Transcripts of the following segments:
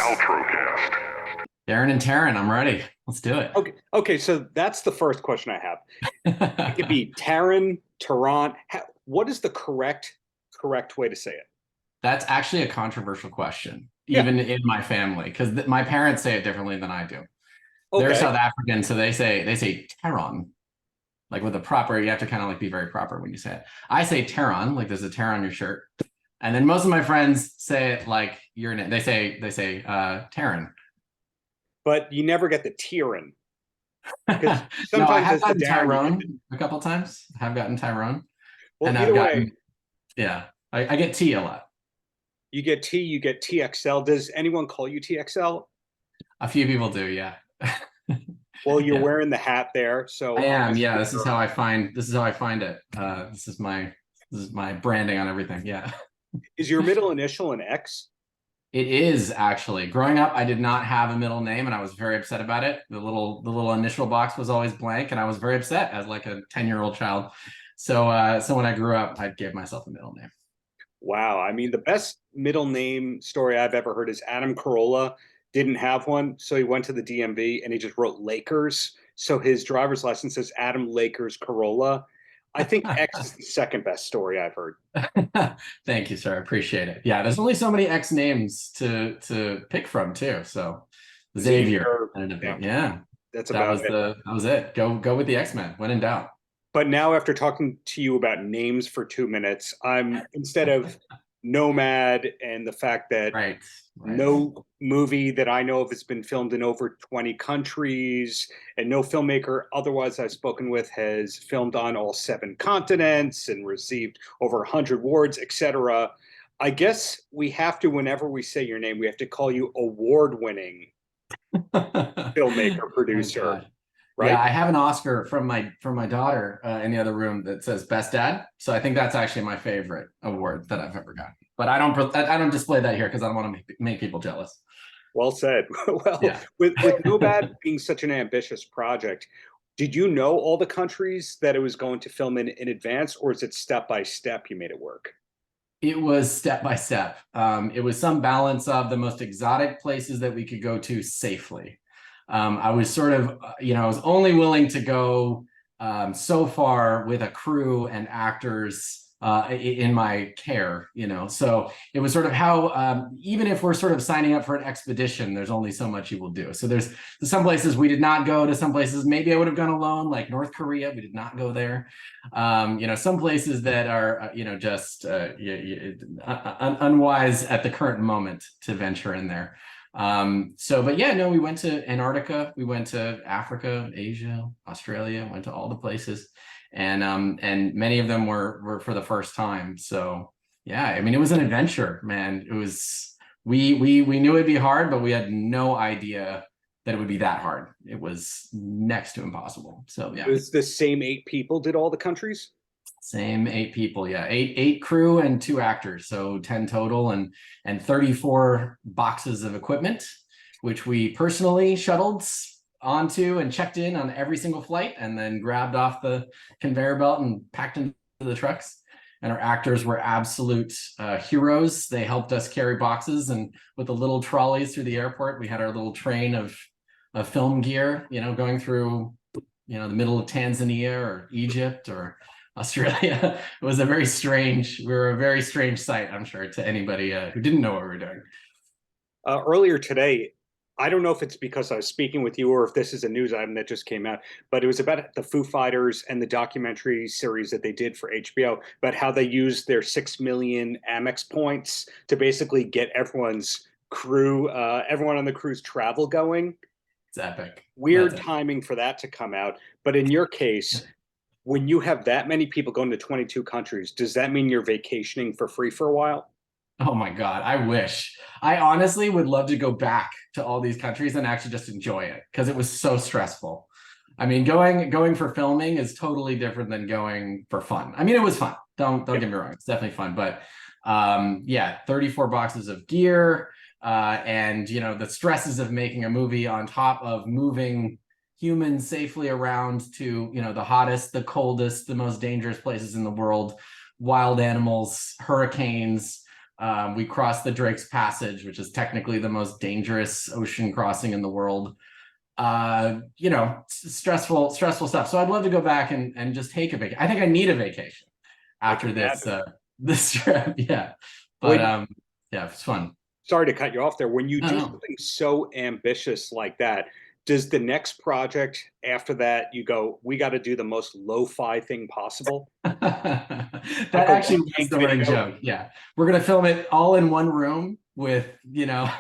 Paltrocast. Darren and Taron, I'm ready. Let's do it. Okay. So that's the first question I have. It could be Taron, Taron. What is the correct way to say it? That's actually a controversial question, Yeah. even in my family, because my parents say it differently than I do. They're Okay. South African, so they say Taron, like with a proper. You have to kind of like be very proper when you say it. I say Taron, like there's a tear on your shirt, and then most of my friends say it like your name. They say Taron. But you never get the Tyrion. Because No, I sometimes have it's the gotten Darren. Tyrone a couple times. I have gotten Tyrone, Well, and I've either gotten way, yeah. I get T a lot. you get T, you get TXL. Does anyone call you TXL? A few people do, yeah. Well, you're Yeah. wearing the hat there, so I am, obviously yeah. This is how I find it. This is my branding on everything. Yeah. is your middle initial an X? It is actually. Growing up, I did not have a middle name and I was very upset about it. The little initial box was always blank and I was very upset as like a 10-year-old child. So when I grew up, I gave myself a middle name. Wow. I mean, the best middle name story I've ever heard is Adam Carolla didn't have one, so he went to the DMV and he just wrote Lakers. So his driver's license says Adam Lakers Carolla. I think X is the second best story I've heard. Thank you, sir. I appreciate it. Yeah, there's only so many X names to pick from too. So Xavier ended up being, yeah. That's That about was it. it. Go with the X-Men when in doubt. But now, after talking to you about names for 2 minutes, I'm instead of Nomad and the fact that Right. no movie that I know of has been filmed in over 20 countries, and no filmmaker otherwise I've spoken with has filmed on all 7 continents and received over 100 awards, etc. I guess we have to, whenever we say your name, we have to call you award-winning filmmaker, Oh producer, God. Yeah, right? I have an Oscar from my daughter in the other room that says Best Dad. So I think that's actually my favorite award that I've ever gotten. But I don't display that here because I don't want to make people jealous. Well said. Well, Yeah. with Nomad being such an ambitious project, did you know all the countries that it was going to film in advance, or is it step by step you made it work? It was step by step. It was some balance of the most exotic places that we could go to safely. I was sort of, I was only willing to go so far with a crew and actors in my care, So it was sort of how, even if we're sort of signing up for an expedition, there's only so much you will do. So there's some places we did not go to, some places maybe I would have gone alone, like North Korea. We did not go there. Some places that are, just unwise at the current moment to venture in there. But yeah, no, we went to Antarctica, we went to Africa, Asia, Australia, went to all the places, and many of them were for the first time. So yeah, I mean, it was an adventure, man. It was we knew it'd be hard, but we had no idea that it would be that hard. It was next to impossible. So yeah. It was the same 8 people did all the countries? Same 8 people, yeah. Eight crew and 2 actors, so 10 total, and 34 boxes of equipment, which we personally shuttled onto and checked in on every single flight, and then grabbed off the conveyor belt and packed into the trucks. And our actors were absolute heroes. They helped us carry boxes, and with the little trolleys through the airport, we had our little train of film gear, going through, the middle of Tanzania or Egypt or Australia. It was we were a very strange sight, I'm sure, to anybody who didn't know what we were doing. Earlier today, I don't know if it's because I was speaking with you or if this is a news item that just came out, but it was about the Foo Fighters and the documentary series that they did for HBO about how they used their 6 million Amex points to basically get everyone's crew, everyone on the crew's travel going. It's epic. Weird timing for that to come out. But in your case, when you have that many people going to 22 countries, does that mean you're vacationing for free for a while? Oh my God, I wish. I honestly would love to go back to all these countries and actually just enjoy it because it was so stressful. I mean, going for filming is totally different than going for fun. I mean, it was fun. Don't get me wrong. It's definitely fun. But yeah, 34 boxes of gear and, the stresses of making a movie on top of moving humans safely around to, the hottest, the coldest, the most dangerous places in the world, wild animals, hurricanes, We crossed the Drake's Passage, which is technically the most dangerous ocean crossing in the world. You know, stressful stuff. So I'd love to go back and just take a vacation. I think I need a vacation after this this trip. Yeah. But yeah, it's fun. Sorry to cut you off there. When you do No. something so ambitious like that, does the next project after that you go, we got to do the most lo-fi thing possible? That Like actually was the running joke. Yeah. We're gonna film it all in one room with, you know,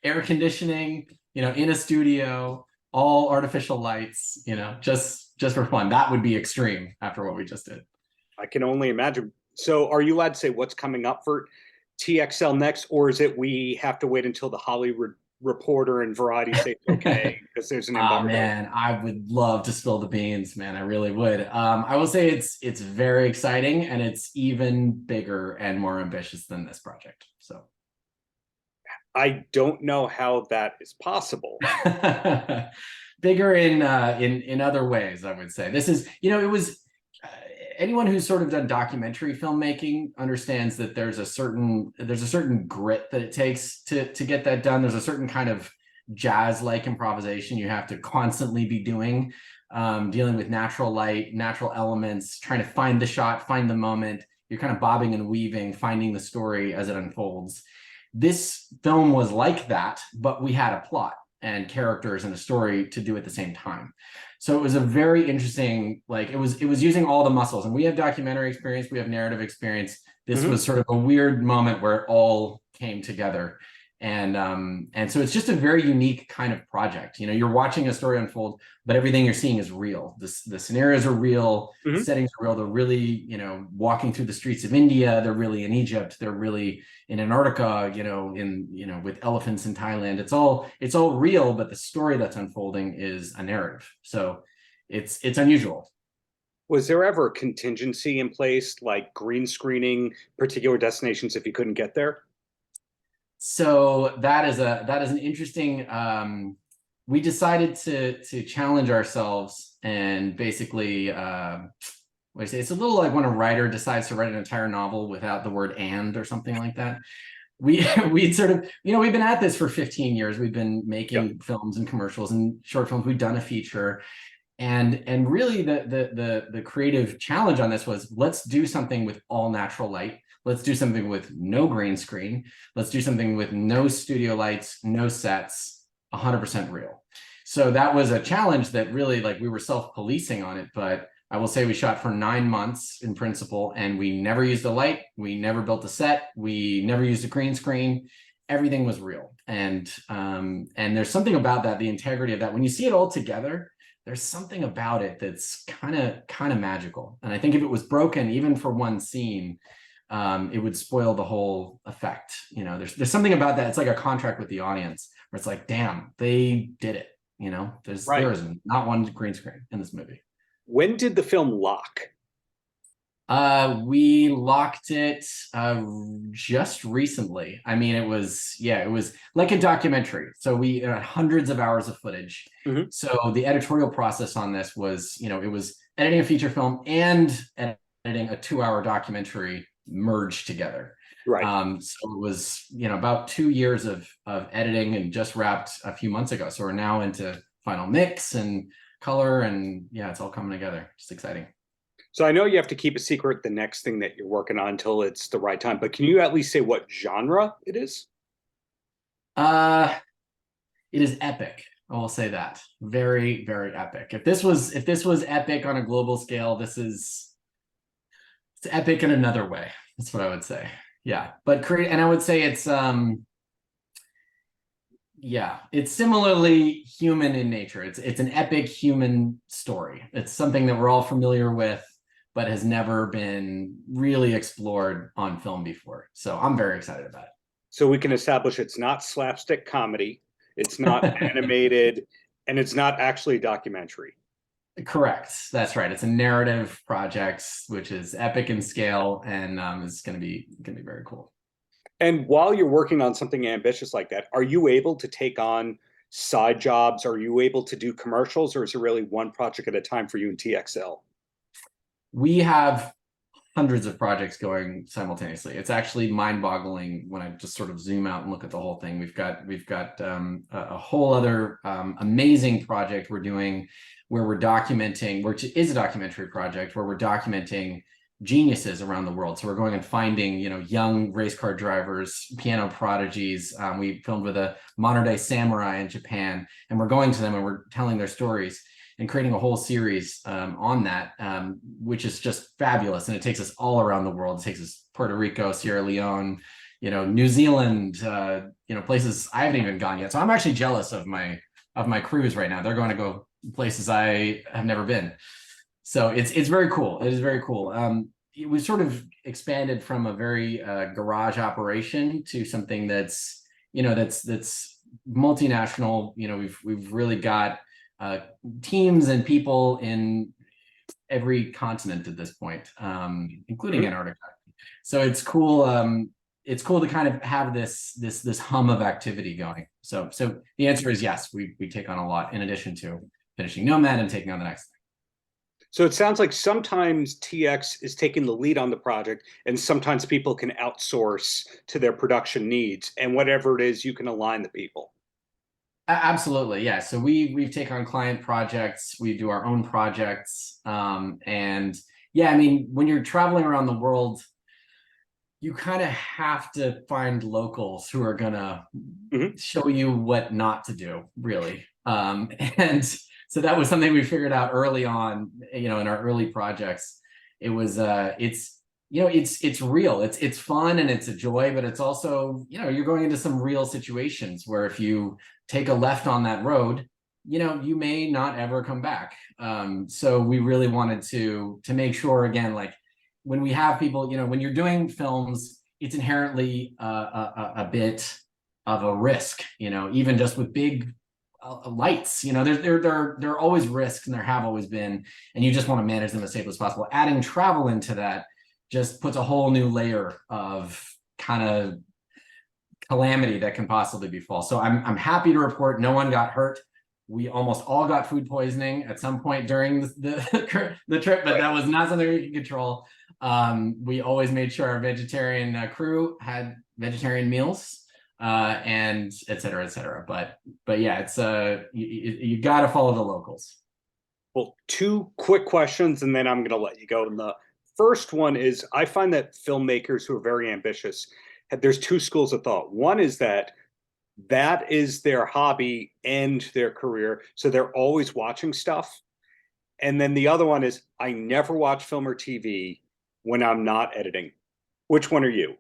air conditioning, you know, in a studio, all artificial lights, you know, just for fun. That would be extreme after what we just did. I can only imagine. So are you allowed to say what's coming up for TXL next, or is it we have to wait until the Hollywood Reporter and Variety say it's okay because there's an embargo? Man, I would love to spill the beans, man. I really would. I will say it's very exciting, and it's even bigger and more ambitious than this project. So I don't know how that is possible. Bigger in other ways, I would say. This is, you know, it was anyone who's sort of done documentary filmmaking understands that there's a certain grit that it takes to get that done. There's a certain kind of jazz-like improvisation you have to constantly be doing, dealing with natural light, natural elements, trying to find the shot, find the moment. You're kind of bobbing and weaving, finding the story as it unfolds. This film was like that, but we had a plot and characters and a story to do at the same time. So it was a very interesting, like it was using all the muscles, and we have documentary experience, we have narrative experience. This was sort of a weird moment where it all came together. And so it's just a very unique kind of project. You know, you're watching a story unfold, but everything you're seeing is real. The scenarios are real, the settings are real. They're really, you know, walking through the streets of India. They're really in Egypt. They're really in Antarctica, you know, with elephants in Thailand. It's all real, but the story that's unfolding is a narrative. So it's unusual. Was there ever a contingency in place, like green screening particular destinations if you couldn't get there? So that is an interesting. We decided to challenge ourselves and basically, what do you say? It's a little like when a writer decides to write an entire novel without the word "and" or something like that. We sort of, you know, we've been at this for 15 years. We've been making films and commercials and short films. We've done a feature, and really the creative challenge on this was, let's do something with all natural light. Let's do something with no green screen. Let's do something with no studio lights, no sets, 100% real. So that was a challenge that really, like, we were self-policing on it, but I will say we shot for 9 months in principle, and we never used a light. We never built a set. We never used a green screen. Everything was real. And there's something about that, the integrity of that. When you see it all together, there's something about it that's kind of magical. And I think if it was broken, even for one scene, it would spoil the whole effect. You know, there's something about that. It's like a contract with the audience where it's like, damn, they did it. You know, there is not one green screen in this movie. When did the film lock? We locked it just recently. I mean, it was like a documentary. So we had hundreds of hours of footage. So the editorial process on this was, you know, it was editing a feature film and editing a 2-hour documentary merged together. Right. So it was, you know, about 2 years of editing, and just wrapped a few months ago. So we're now into final mix and color, and yeah, it's all coming together. It's exciting. So I know you have to keep a secret the next thing that you're working on until it's the right time, but can you at least say what genre it is? It is epic. I will say that. Very, very epic. If this was epic on a global scale, it's epic in another way. That's what I would say. Yeah. And I would say it's it's similarly human in nature. It's an epic human story. It's something that we're all familiar with, but has never been really explored on film before. So I'm very excited about it. So we can establish it's not slapstick comedy, it's not animated, and it's not actually a documentary. Correct. That's right. It's a narrative project, which is epic in scale, and it's going to be very cool. And while you're working on something ambitious like that, are you able to take on side jobs? Are you able to do commercials, or is it really one project at a time for you in TXL? We have hundreds of projects going simultaneously. It's actually mind-boggling when I just sort of zoom out and look at the whole thing. We've got a whole other amazing project we're doing where we're documenting, which is a documentary project where we're documenting geniuses around the world. So we're going and finding, young race car drivers, piano prodigies. We filmed with a modern day samurai in Japan, and we're going to them and we're telling their stories and creating a whole series on that, which is just fabulous. And it takes us all around the world. It takes us Puerto Rico, Sierra Leone, New Zealand, places I haven't even gone yet. So I'm actually jealous of my crews right now. They're going to go places I have never been. So it's very cool. It is very cool. We sort of expanded from a very garage operation to something that's multinational. We've really got teams and people in every continent at this point, including Antarctica. So it's cool. It's cool to kind of have this hum of activity going. So the answer is yes. We take on a lot in addition to finishing Nomad and taking on the next thing. So it sounds like sometimes TX is taking the lead on the project, and sometimes people can outsource to their production needs, and whatever it is, you can align the people. Absolutely, yeah. So we take on client projects, we do our own projects, and yeah, I mean, when you're traveling around the world, you kind of have to find locals who are gonna show you what not to do, really, and so that was something we figured out early on, in our early projects. It was, it's real, it's fun and it's a joy, but it's also, you're going into some real situations where if you take a left on that road, you may not ever come back. So we really wanted to make sure, again, like when we have people, when you're doing films, it's inherently a bit of a risk, even just with big lights, there are always risks, and there have always been, and you just want to manage them as safely as possible. Adding travel into that just puts a whole new layer of kind of calamity that can possibly befall. So I'm happy to report no one got hurt. We almost all got food poisoning at some point during the trip, but that was not something we could control. We always made sure our vegetarian crew had vegetarian meals, and et cetera, et cetera. But yeah, it's you got to follow the locals. Well, two quick questions, and then I'm going to let you go. And the first one is, I find that filmmakers who are very ambitious, there's two schools of thought. One is that is their hobby and their career, so they're always watching stuff. And then the other one is, I never watch film or TV when I'm not editing. Which one are you?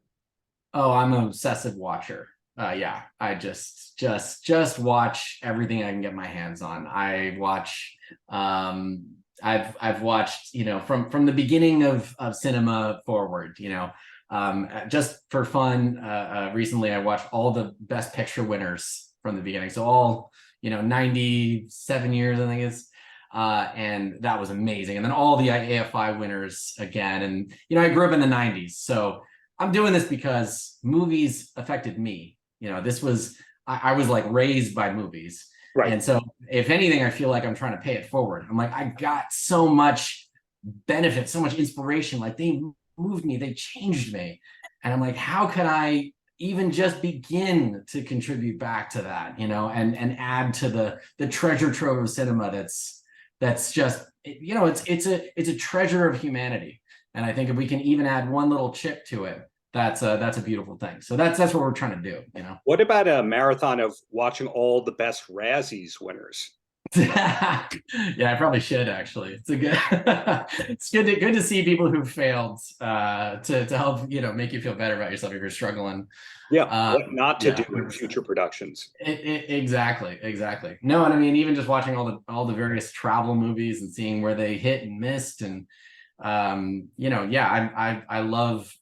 Oh, I'm an obsessive watcher. Yeah, I just watch everything I can get my hands on. I watch, I've watched, from the beginning of cinema forward, just for fun. Recently I watched all the Best Picture winners from the beginning. So all, 97 years, I think is, and that was amazing. And then all the AFI winners again. And, I grew up in the 90s, so I'm doing this because movies affected me. This was, I was like raised by movies. Right. And so if anything, I feel like I'm trying to pay it forward. I'm like, I got so much benefit, so much inspiration. Like they moved me, they changed me. And I'm like, how could I even just begin to contribute back to that, and add to the treasure trove of cinema that's just, it's a treasure of humanity. And I think if we can even add one little chip to it, that's a beautiful thing. So that's what we're trying to do, What about a marathon of watching all the best Razzies winners? Yeah, I probably should actually. It's good to see people who failed to help make you feel better about yourself if you're struggling. Yeah, what not to do in future productions. Exactly. No, and I mean, even just watching all the various travel movies and seeing where they hit and missed, and I love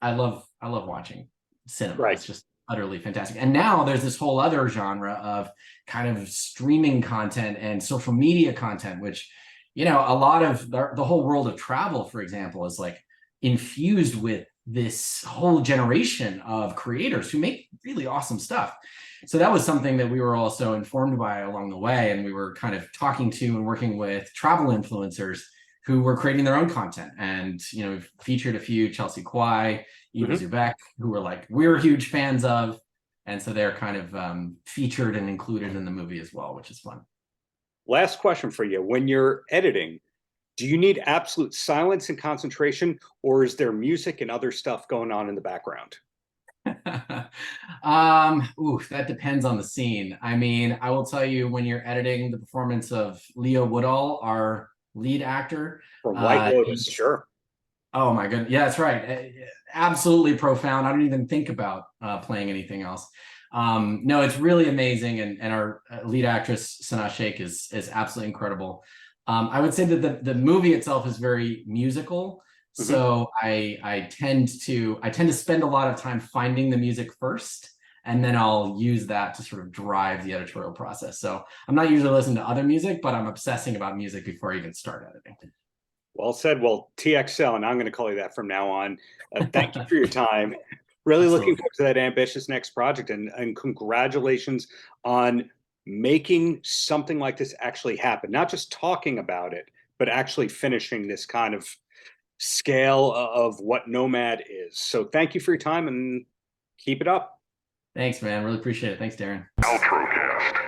watching cinema. Right. It's just utterly fantastic. And now there's this whole other genre of kind of streaming content and social media content, which, a lot of the whole world of travel, for example, is like infused with this whole generation of creators who make really awesome stuff. So that was something that we were also informed by along the way. And we were kind of talking to and working with travel influencers who were creating their own content. And, you know, we've featured a few, Chelsea Kwai, Eva Zubek, who were like, we're huge fans of. And so they're kind of featured and included in the movie as well, which is fun. Last question for you. When you're editing, do you need absolute silence and concentration, or is there music and other stuff going on in the background? That depends on the scene. I mean, I will tell you, when you're editing the performance of Leo Woodall, our lead actor From White Lotus, sure. Oh my goodness, yeah, that's right. Absolutely profound. I don't even think about playing anything else. No, it's really amazing, and our lead actress Sanaa Sheikh is absolutely incredible. I would say that the movie itself is very musical. So I tend to spend a lot of time finding the music first, and then I'll use that to sort of drive the editorial process. So I'm not usually listening to other music, but I'm obsessing about music before I even start editing. Well said. Well, TXL, and I'm going to call you that from now on. Thank you for your time. Really Absolutely. looking forward to that ambitious next project, and congratulations on making something like this actually happen. Not just talking about it, but actually finishing this kind of scale of what Nomad is. So thank you for your time, and keep it up. Thanks, man. Really appreciate it. Thanks, Darren. Paltrocast.